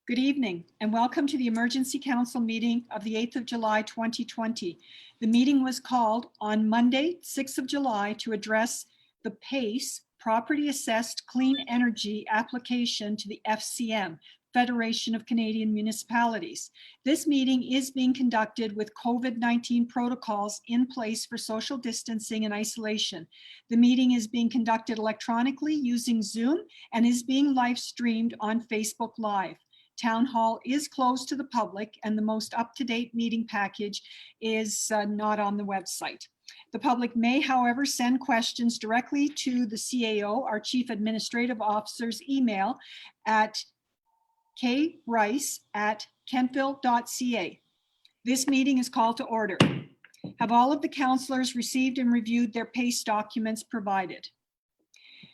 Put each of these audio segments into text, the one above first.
Good evening and welcome to the Emergency Council meeting of the 8th of July 2020. The meeting was called on Monday, 6th of July to address the PACE Property Assessed Clean Energy application to the FCM, Federation of Canadian Municipalities. This meeting is being conducted with COVID-19 protocols in place for social distancing and isolation. The meeting is being conducted electronically using Zoom and is being live streamed on Facebook Live. Town Hall is closed to the public and the most up-to-date meeting package is not on the website. The public may, however, send questions directly to the CAO, our Chief Administrative Officer's email at krice@kentville.ca. This meeting is called to order. Have all of the councillors received and reviewed their PACE documents provided?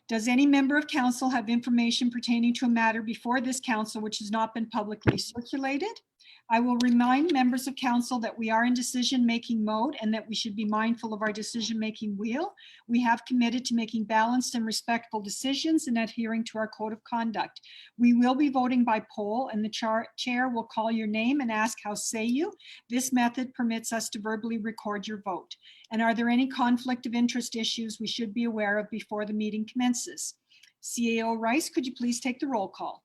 Does any member of council have information pertaining to a matter before this council which has not been publicly circulated? I will remind members of council that we are in decision-making mode and that we should be mindful of our decision-making wheel. We have committed to making balanced and respectful decisions and adhering to our code of conduct. We will be voting by poll and the chair will call your name and ask how say you. This method permits us to verbally record your vote. And are there any conflict of interest issues we should be aware of before the meeting commences? CAO Rice, could you please take the roll call?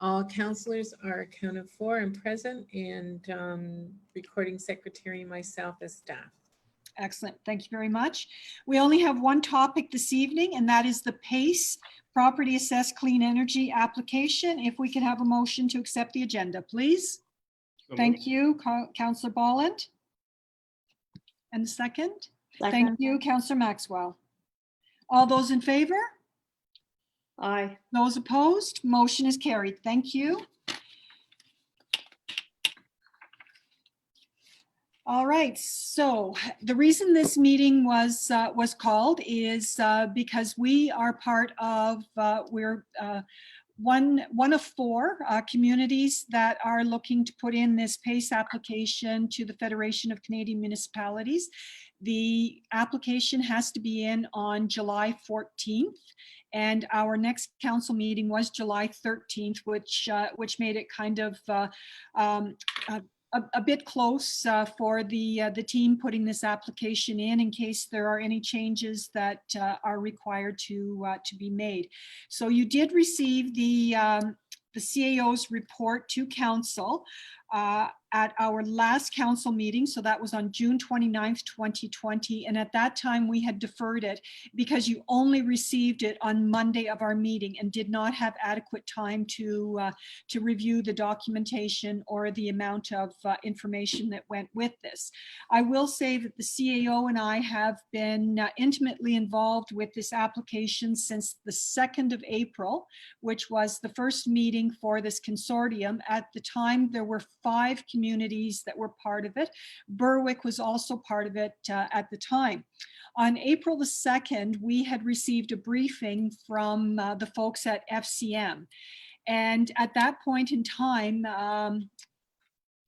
All councillors are accounted for and present, and recording secretary and myself as staff. Excellent, thank you very much. We only have one topic this evening, and that is the PACE Property Assessed Clean Energy application. If we could have a motion to accept the agenda, please. Thank you, Councillor Bolland. And the second? Thank you, Councillor Maxwell. All those in favor? Aye. Those opposed? Motion is carried. Thank you. All right, so the reason this meeting was called is because we are part of, we're one of four communities that are looking to put in this PACE application to the Federation of Canadian Municipalities. The application has to be in on July 14th. And our next council meeting was July 13th, which made it kind of a bit close for the team putting this application in case there are any changes that are required to be made. So you did receive the CAO's report to council at our last council meeting. So that was on June 29th, 2020. And at that time we had deferred it because you only received it on Monday of our meeting and did not have adequate time to review the documentation or the amount of information that went with this. I will say that the CAO and I have been intimately involved with this application since the 2nd of April, which was the first meeting for this consortium. At the time, there were 5 communities that were part of it. Berwick was also part of it at the time. On April the 2nd, we had received a briefing from the folks at FCM. And at that point in time,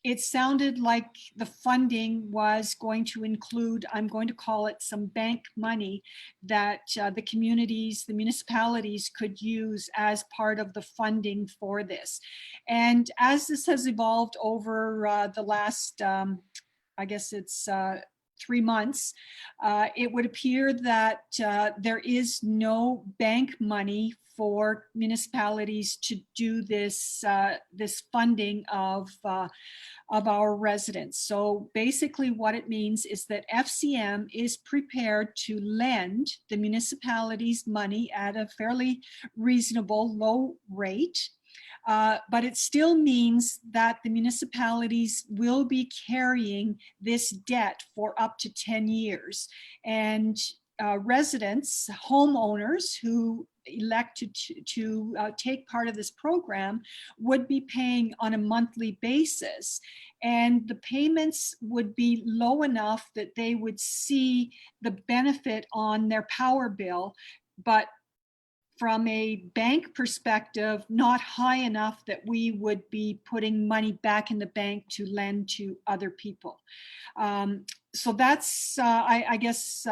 it sounded like the funding was going to include, I'm going to call it some bank money that the communities, the municipalities could use as part of the funding for this. And as this has evolved over the last, I guess it's 3 months, it would appear that there is no bank money for municipalities to do this this funding of our residents. So basically what it means is that FCM is prepared to lend the municipalities money at a fairly reasonable low rate. But it still means that the municipalities will be carrying this debt for up to 10 years. And residents, homeowners who elected to take part of this program would be paying on a monthly basis. And the payments would be low enough that they would see the benefit on their power bill, but from a bank perspective, not high enough that we would be putting money back in the bank to lend to other people. So that's, I guess,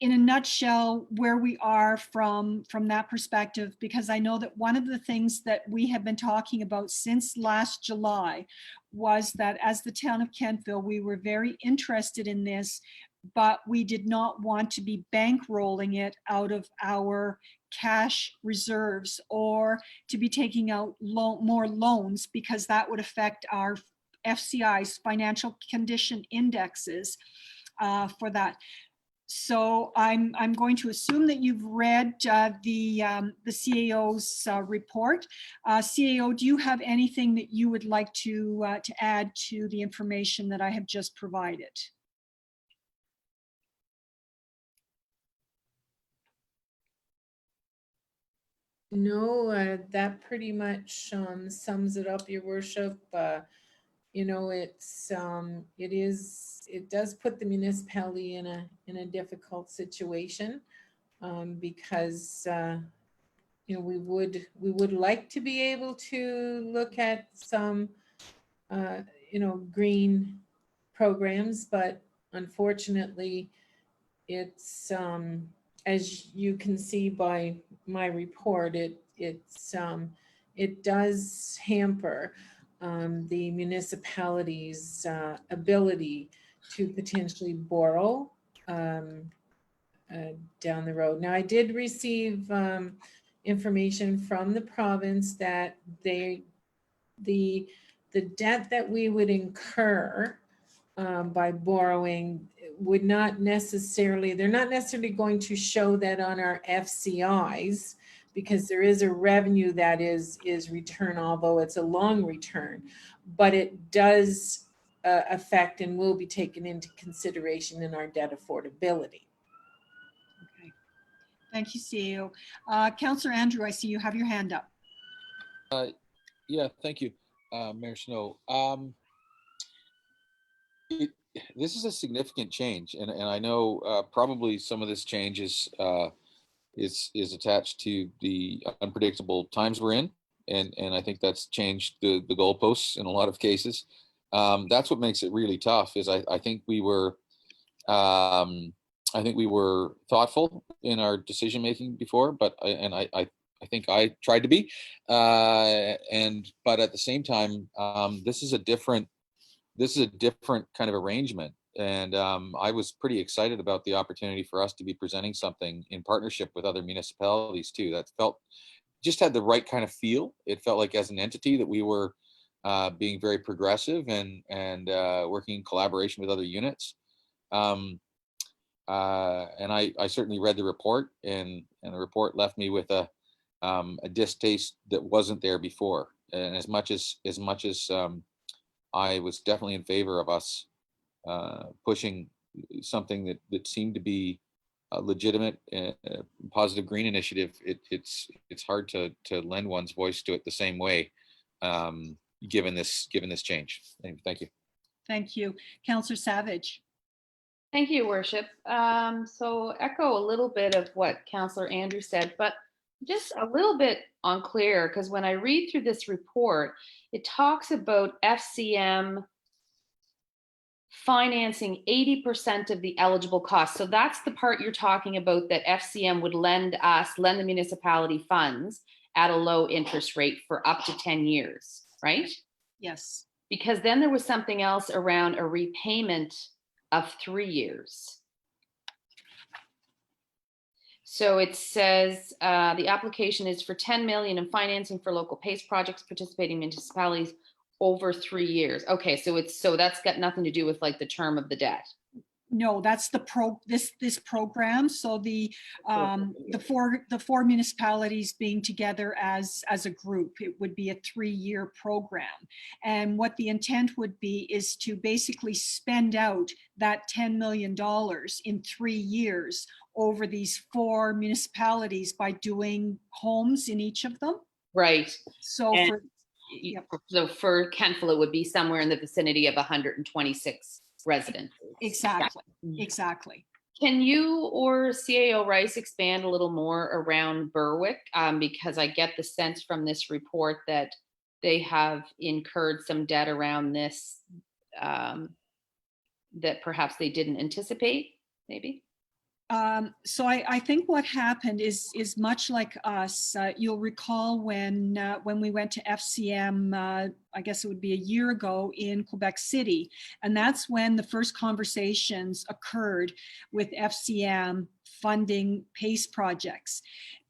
in a nutshell where we are from that perspective, because I know that one of the things that we have been talking about since last July was that as the town of Kentville, we were very interested in this, but we did not want to be bankrolling it out of our cash reserves or to be taking out more loans, because that would affect our FCI's financial condition indexes for that. So I'm going to assume that you've read the CAO's report. CAO, do you have anything that you would like to add to the information that I have just provided? No, that pretty much sums it up, Your Worship. You know, it does put the municipality in a difficult situation, because you know, we would like to be able to look at some you know, green programs, but unfortunately, it's as you can see by my report, it does hamper the municipality's ability to potentially borrow down the road. Now, I did receive information from the province that the debt that we would incur by borrowing would not necessarily, they're not necessarily going to show that on our FCIs, because there is a revenue that is returned, although it's a long return, but it does affect and will be taken into consideration in our debt affordability. Okay. Thank you, CEO. Councillor Andrew, I see you have your hand up. Yeah, thank you, Mayor Snow. This is a significant change, and I know probably some of this change is attached to the unpredictable times we're in, and I think that's changed the goalposts in a lot of cases. That's what makes it really tough. Is I think we were thoughtful in our decision making before, but I think I tried to be, but at the same time, this is a different kind of arrangement. And I was pretty excited about the opportunity for us to be presenting something in partnership with other municipalities too. That just had the right kind of feel. It felt like as an entity that we were being very progressive and working in collaboration with other units. And I certainly read the report, and the report left me with a distaste that wasn't there before. And as much as I was definitely in favor of us pushing something that seemed to be a legitimate, positive green initiative, it's hard to lend one's voice to it the same way, given this change. Thank you. Thank you. Councillor Savage. Thank you, Worship. So echo a little bit of what Councillor Andrew said, but just a little bit unclear, because when I read through this report, it talks about FCM financing 80% of the eligible costs. So that's the part you're talking about, that FCM would lend the municipality funds at a low interest rate for up to 10 years, right? Yes. Because then there was something else around a repayment of 3 years. So it says the application is for 10 million in financing for local PACE projects participating municipalities over 3 years. Okay, so that's got nothing to do with like the term of the debt. No, that's this program. So the four municipalities being together as a group, it would be a 3-year program. And what the intent would be is to basically spend out that $10 million in 3 years over these 4 municipalities by doing homes in each of them. Right. So so for Kentville, it would be somewhere in the vicinity of 126 residents. Exactly. Exactly. Can you or CAO Rice expand a little more around Berwick? Because I get the sense from this report that they have incurred some debt around this that perhaps they didn't anticipate, maybe? So I think what happened is much like us. You'll recall when we went to FCM, I guess it would be a year ago in Quebec City, and that's when the first conversations occurred with FCM funding PACE projects.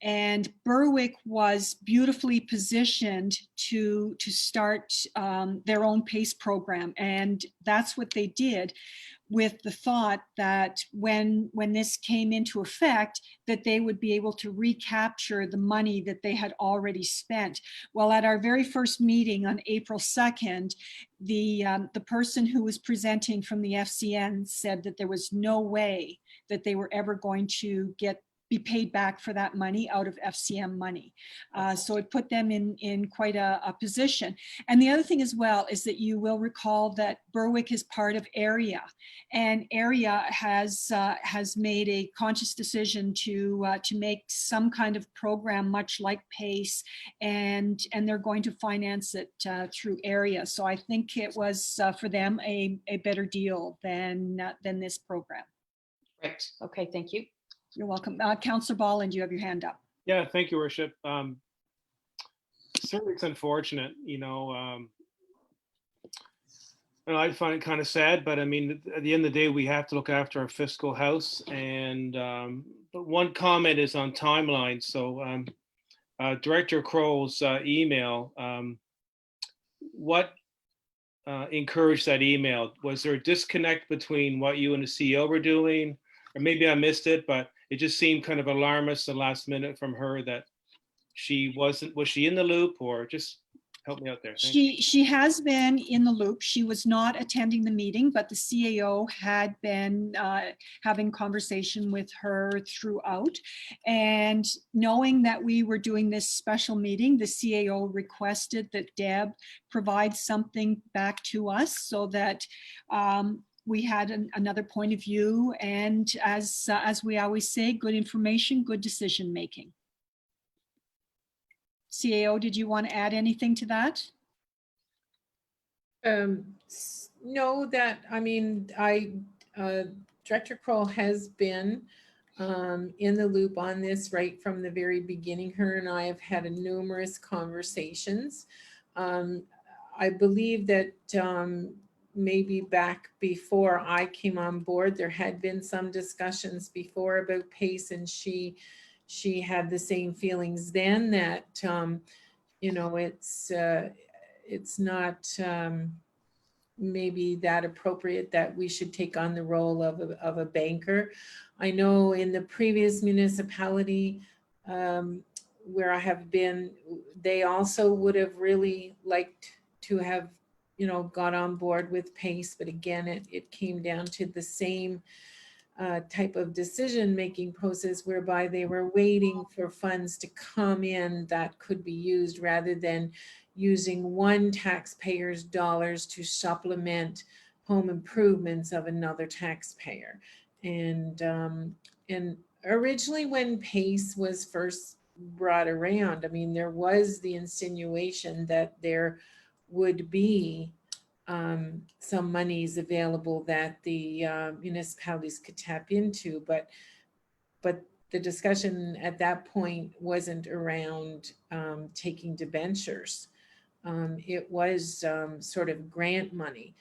And Berwick was beautifully positioned to start their own PACE program, and that's what they did, with the thought that when this came into effect, that they would be able to recapture the money that they had already spent. Well, at our very first meeting on April 2nd, the person who was presenting from the FCN said that there was no way that they were ever going to be paid back for that money out of FCM money. So it put them in quite a position. And the other thing as well is that you will recall that Berwick is part of AREA, and AREA has made a conscious decision to make some kind of program much like PACE, and they're going to finance it through AREA. So I think it was for them a better deal than this program. Right. Okay, thank you. You're welcome. Councillor Bolland, you have your hand up. Yeah, thank you, Worship. Certainly it's unfortunate, and I find it kind of sad, but I mean, at the end of the day, we have to look after our fiscal house. And but one comment is on timeline. So Director Crowell's email, what encouraged that email? Was there a disconnect between what you and the CEO were doing? Or maybe I missed it, but it just seemed kind of alarmist the last minute from her that was she in the loop, or just help me out there? Thank you. She has been in the loop. She was not attending the meeting, but the CAO had been having conversation with her throughout. And knowing that we were doing this special meeting, the CAO requested that Deb provide something back to us so that we had another point of view. And as we always say, good information, good decision making. CAO, did you want to add anything to that? No, Director Crowell has been in the loop on this right from the very beginning. Her and I have had numerous conversations. I believe that maybe back before I came on board, there had been some discussions before about PACE, and she had the same feelings then that, it's not maybe that appropriate that we should take on the role of a banker. I know in the previous municipality where I have been, they also would have really liked to have got on board with PACE, but again, it came down to the same type of decision-making process whereby they were waiting for funds to come in that could be used rather than using one taxpayer's dollars to supplement home improvements of another taxpayer. And originally when PACE was first brought around, I mean, there was the insinuation that there would be some monies available that the municipalities could tap into, but the discussion at that point wasn't around taking debentures. It was sort of grant money,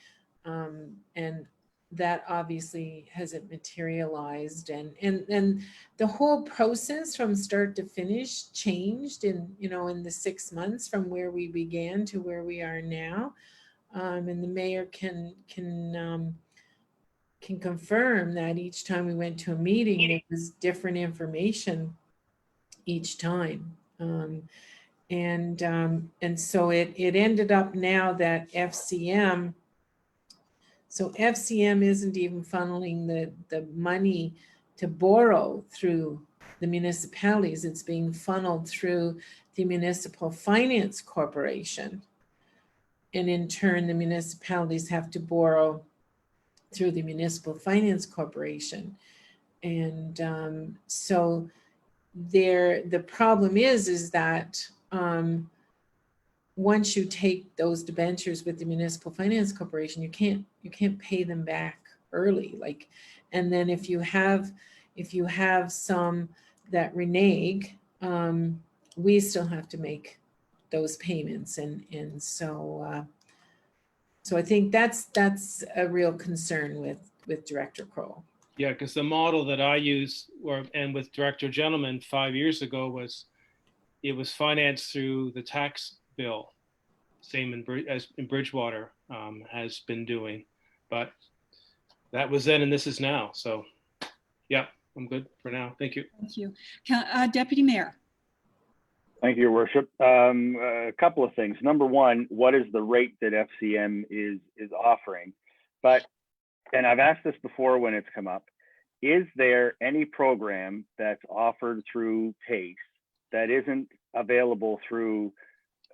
and that obviously hasn't materialized, and the whole process from start to finish changed in the 6 months from where we began to where we are now. And the mayor can confirm that each time we went to a meeting, there was different information each time. And so it ended up now that FCM isn't even funneling the money to borrow through the municipalities. It's being funneled through the Municipal Finance Corporation. And in turn, the municipalities have to borrow through the Municipal Finance Corporation. And so the problem is that once you take those debentures with the Municipal Finance Corporation, you can't pay them back early. And then if you have if you have some that renege, we still have to make those payments. And so, so I think that's a real concern with Director Kroll. Yeah, because the model that I use, and with Director Gentleman 5 years ago, was it was financed through the tax bill, same as in Bridgewater has been doing, but that was then and this is now. So, yeah, I'm good for now. Thank you. Thank you. Deputy Mayor. Thank you, Your Worship. A couple of things. Number one, what is the rate that FCM is offering? But, and I've asked this before when it's come up, is there any program that's offered through PACE that isn't available through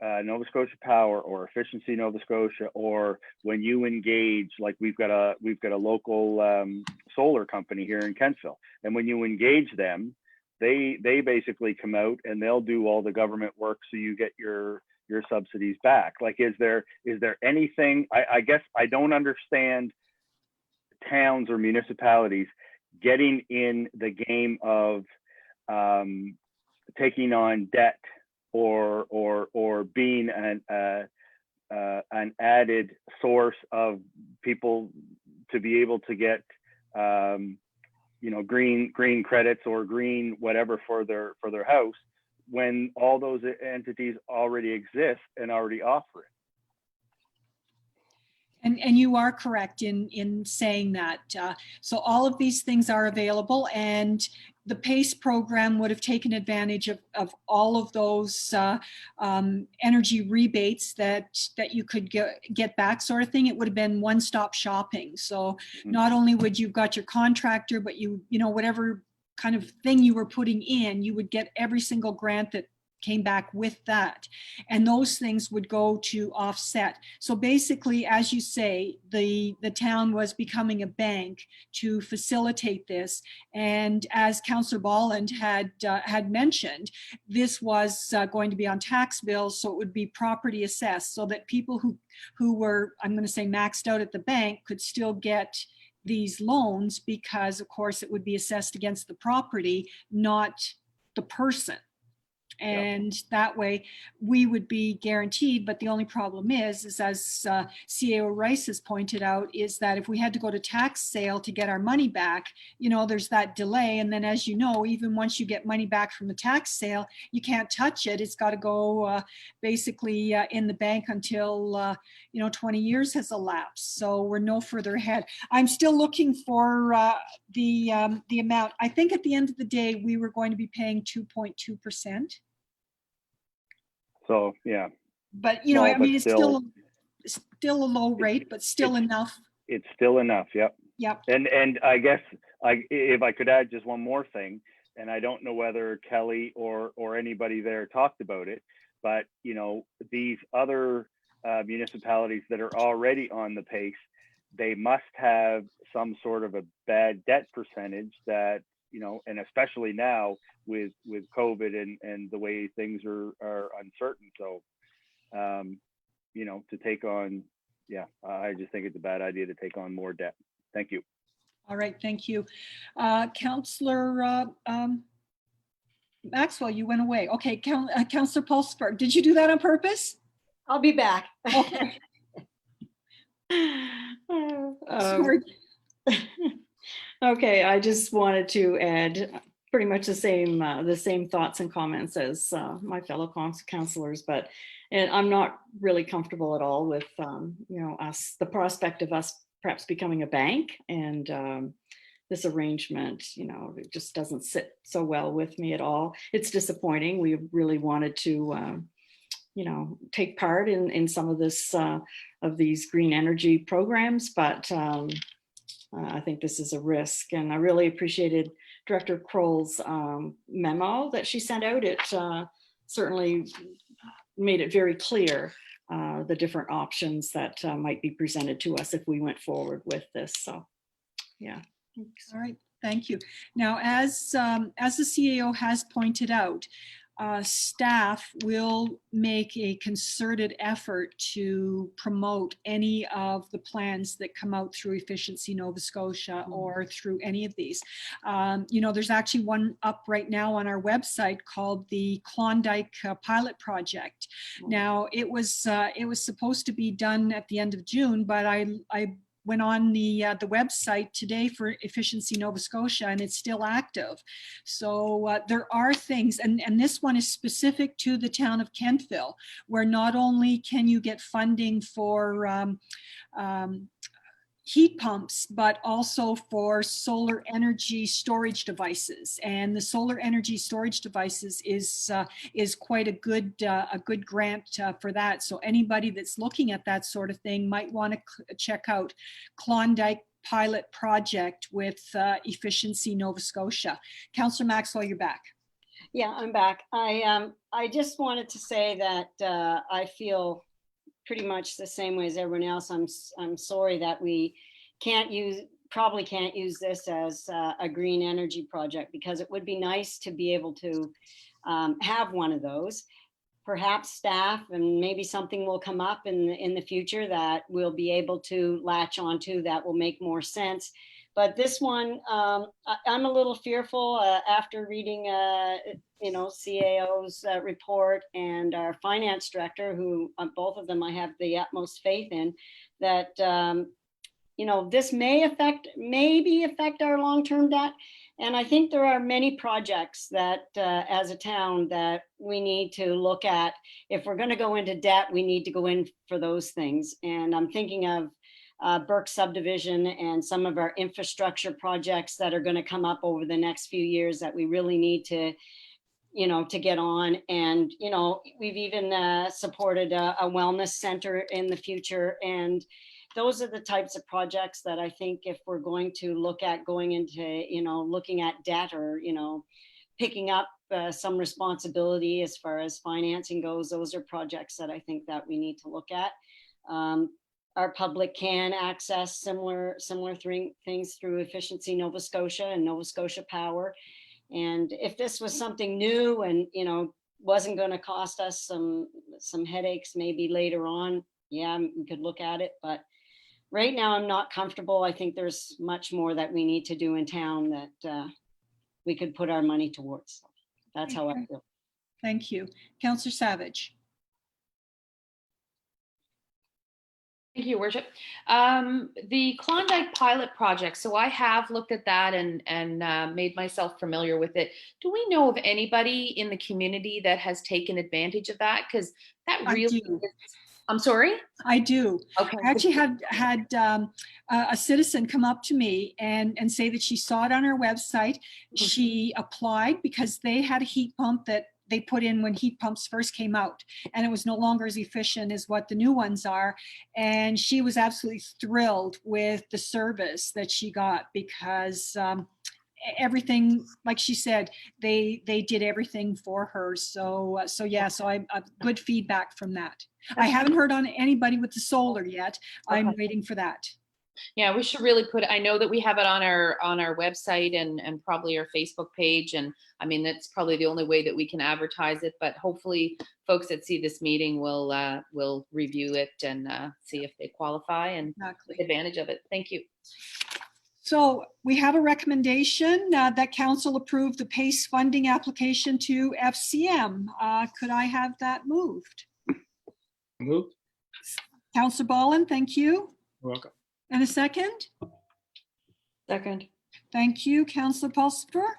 Nova Scotia Power or Efficiency Nova Scotia, or when you engage, like we've got a local solar company here in Kentville, and when you engage them, they basically come out and they'll do all the government work so you get your subsidies back. Like, is there anything? I guess I don't understand towns or municipalities getting in the game of taking on debt or being an added source of people to be able to get green credits or green whatever for their house, when all those entities already exist and already offer it. And you are correct in saying that. So all of these things are available, and the PACE program would have taken advantage of all of those energy rebates that you could get back, sort of thing. It would have been one-stop shopping. So not only would you got your contractor, but you know, whatever kind of thing you were putting in, you would get every single grant that came back with that, and those things would go to offset. So basically, as you say, the town was becoming a bank to facilitate this, and as Councillor Bolland had mentioned, this was going to be on tax bills, so it would be property assessed, so that people who were, I'm going to say, maxed out at the bank could still get these loans, because of course it would be assessed against the property, not the person. And that way we would be guaranteed. But the only problem is as CAO Rice has pointed out, is that if we had to go to tax sale to get our money back, you know, there's that delay. And then, as you know, even once you get money back from the tax sale, you can't touch it. It's got to go basically in the bank until, 20 years has elapsed. So we're no further ahead. I'm still looking for the amount. I think at the end of the day, we were going to be paying 2.2%. So, yeah. But, No, I but mean, it's still a low rate, but still enough. It's still enough. Yep. Yep. And I guess if I could add just one more thing, and I don't know whether Kelly or anybody there talked about it, but, these other municipalities that are already on the PACE, they must have some sort of a bad debt percentage that, and especially now with COVID and the way things are uncertain. So, to take on, I just think it's a bad idea to take on more debt. Thank you. All right, thank you. Councillor Maxwell, you went away. Okay, Councillor Pulsberg, did you do that on purpose? I'll be back. Okay. Sorry. Okay, I just wanted to add pretty much the same thoughts and comments as my fellow councillors, and I'm not really comfortable at all with the prospect of us perhaps becoming a bank, and this arrangement, it just doesn't sit so well with me at all. It's disappointing. We really wanted to take part in some of this of these green energy programs, but I think this is a risk. And I really appreciated Director Kroll's memo that she sent out. It certainly made it very clear the different options that might be presented to us if we went forward with this. So, yeah. Thanks. All right, thank you. Now, as the CAO has pointed out, staff will make a concerted effort to promote any of the plans that come out through Efficiency Nova Scotia or through any of these. There's actually one up right now on our website called the Klondike Pilot Project. Now, it was supposed to be done at the end of June, but I went on the website today for Efficiency Nova Scotia, and it's still active. So there are things, and this one is specific to the town of Kentville, where not only can you get funding for heat pumps, but also for solar energy storage devices. And the solar energy storage devices is quite a good grant for that. So anybody that's looking at that sort of thing might want to check out Klondike Pilot Project with Efficiency Nova Scotia. Councillor Maxwell, you're back. Yeah, I'm back. I just wanted to say that I feel pretty much the same way as everyone else. I'm sorry that we probably can't use this as a green energy project, because it would be nice to be able to have one of those. Perhaps staff and maybe something will come up in the future that we'll be able to latch onto that will make more sense. But this one, I'm a little fearful after reading, CAO's report and our finance director, who both of them I have the utmost faith in, that, this may affect our long-term debt. And I think there are many projects that as a town that we need to look at. If we're going to go into debt, we need to go in for those things. And I'm thinking of Burke subdivision and some of our infrastructure projects that are going to come up over the next few years that we really need to get on. And, we've even supported a wellness center in the future. And those are the types of projects that I think if we're going to look at going into, looking at debt or, picking up some responsibility as far as financing goes, those are projects that I think that we need to look at. Our public can access similar things through Efficiency Nova Scotia and Nova Scotia Power. And if this was something new and, wasn't going to cost us some headaches maybe later on, yeah, we could look at it. But right now I'm not comfortable. I think there's much more that we need to do in town that we could put our money towards. That's how I feel. Thank you. Councillor Savage. Thank you, Worship. The Klondike Pilot Project. So I have looked at that and made myself familiar with it. Do we know of anybody in the community that has taken advantage of that? Because that really is, I'm sorry? I do. Okay. I actually had a citizen come up to me and say that she saw it on our website. She applied because they had a heat pump that they put in when heat pumps first came out, and it was no longer as efficient as what the new ones are. And she was absolutely thrilled with the service that she got because everything, like she said, they did everything for her. So I good feedback from that. I haven't heard on anybody with the solar yet. I'm waiting for that. Yeah, we should really I know that we have it on our website and probably our Facebook page. And I mean, that's probably the only way that we can advertise it, but hopefully folks that see this meeting will review it and see if they qualify and take advantage of it. Thank you. So we have a recommendation that council approve the PACE funding application to FCM. Could I have that moved? Moved. Councillor Ballin, thank you. You're welcome. And a second? Second. Thank you, Councillor Pulsifer.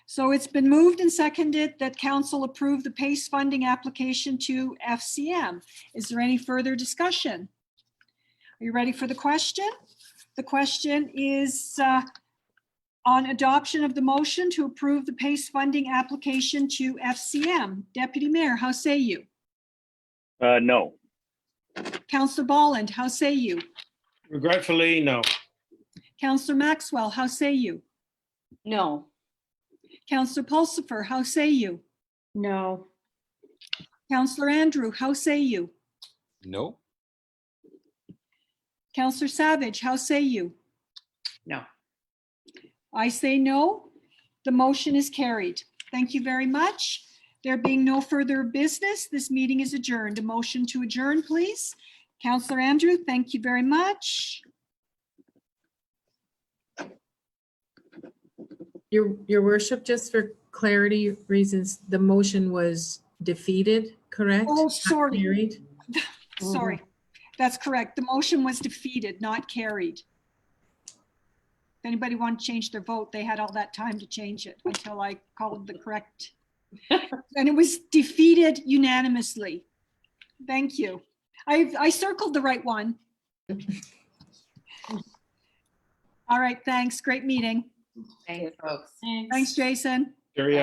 So it's been moved and seconded that council approve the PACE funding application to FCM. Is there any further discussion? Are you ready for the question? The question is on adoption of the motion to approve the PACE funding application to FCM. Deputy Mayor, how say you? No. Councillor Bolland, how say you? Regretfully, no. Councillor Maxwell, how say you? No. Councillor Pulsifer, how say you? No. Councillor Andrew, how say you? No. Councillor Savage, how say you? No. I say no. The motion is carried. Thank you very much. There being no further business, this meeting is adjourned. A motion to adjourn, please. Councillor Andrew, thank you very much. Your worship, just for clarity reasons, the motion was defeated, correct? Oh, Not sorry. carried? Sorry. That's correct. The motion was defeated, not carried. If anybody want to change their vote, they had all that time to change it until I called the correct. And it was defeated unanimously. Thank you. I circled the right one. All right, thanks. Great meeting. Thanks, folks. Thanks, Jason. Carry